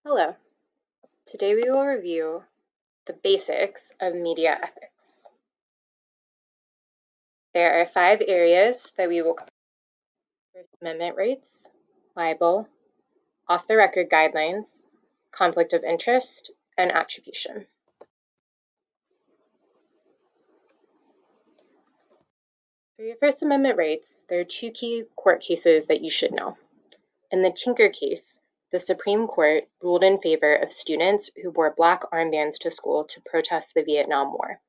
Hello. Today we will review the basics of media ethics. There are 5 areas that we will cover: First Amendment rights, libel, off-the-record guidelines, conflict of interest, and attribution. For your First Amendment rights, there are 2 key court cases that you should know. In the Tinker case, the Supreme Court ruled in favor of students who wore black armbands to school to protest the Vietnam War.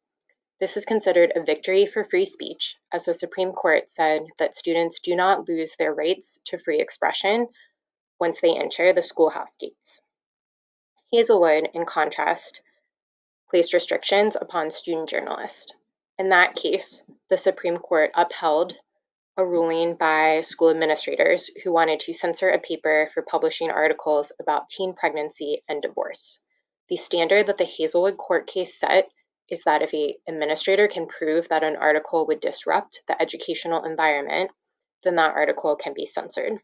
This is considered a victory for free speech, as the Supreme Court said that students do not lose their rights to free expression once they enter the schoolhouse gates. Hazelwood, in contrast, placed restrictions upon student journalists. In that case, the Supreme Court upheld a ruling by school administrators who wanted to censor a paper for publishing articles about teen pregnancy and divorce. The standard that the Hazelwood court case set is that if an administrator can prove that an article would disrupt the educational environment, then that article can be censored.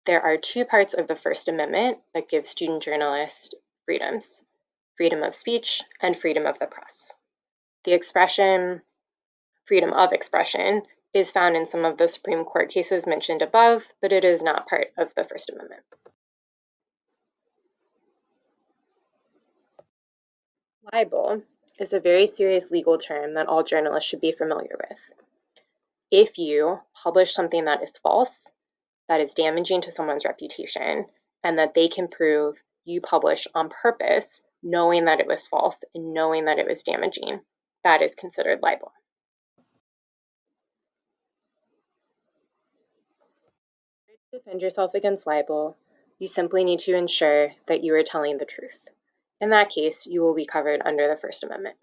There are 2 parts of the First Amendment that give student journalists freedoms: freedom of speech and freedom of the press. The expression freedom of expression is found in some of the Supreme Court cases mentioned above, but it is not part of the First Amendment. Libel is a very serious legal term that all journalists should be familiar with. If you publish something that is false, that is damaging to someone's reputation, and that they can prove you published on purpose, knowing that it was false and knowing that it was damaging, that is considered libel. To defend yourself against libel, you simply need to ensure that you are telling the truth. In that case, you will be covered under the First Amendment.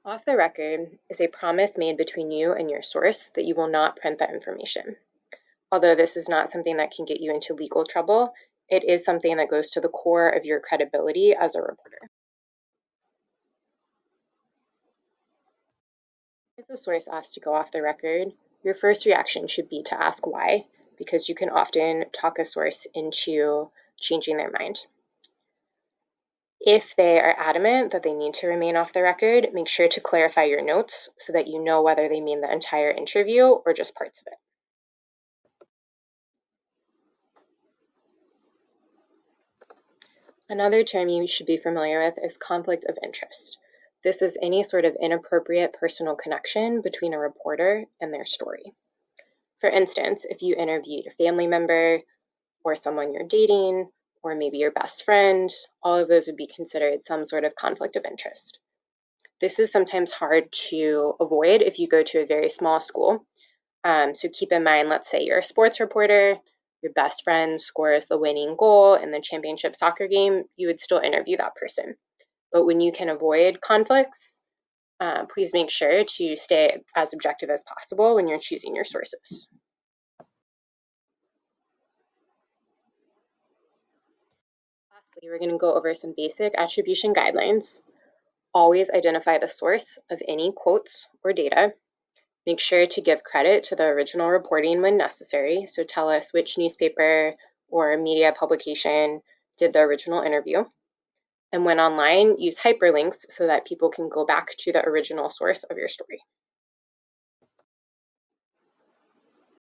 Off the record is a promise made between you and your source that you will not print that information. Although this is not something that can get you into legal trouble, it is something that goes to the core of your credibility as a reporter. If a source asks to go off the record, your first reaction should be to ask why, because you can often talk a source into changing their mind. If they are adamant that they need to remain off the record, make sure to clarify your notes so that you know whether they mean the entire interview or just parts of it. Another term you should be familiar with is conflict of interest. This is any sort of inappropriate personal connection between a reporter and their story. For instance, if you interviewed a family member or someone you're dating, or maybe your best friend, all of those would be considered some sort of conflict of interest. This is sometimes hard to avoid if you go to a very small school. So keep in mind, let's say you're a sports reporter, your best friend scores the winning goal in the championship soccer game, you would still interview that person. But when you can avoid conflicts, please make sure to stay as objective as possible when you're choosing your sources. Lastly, we're going to go over some basic attribution guidelines. Always identify the source of any quotes or data. Make sure to give credit to the original reporting when necessary. So tell us which newspaper or media publication did the original interview. And when online, use hyperlinks so that people can go back to the original source of your story.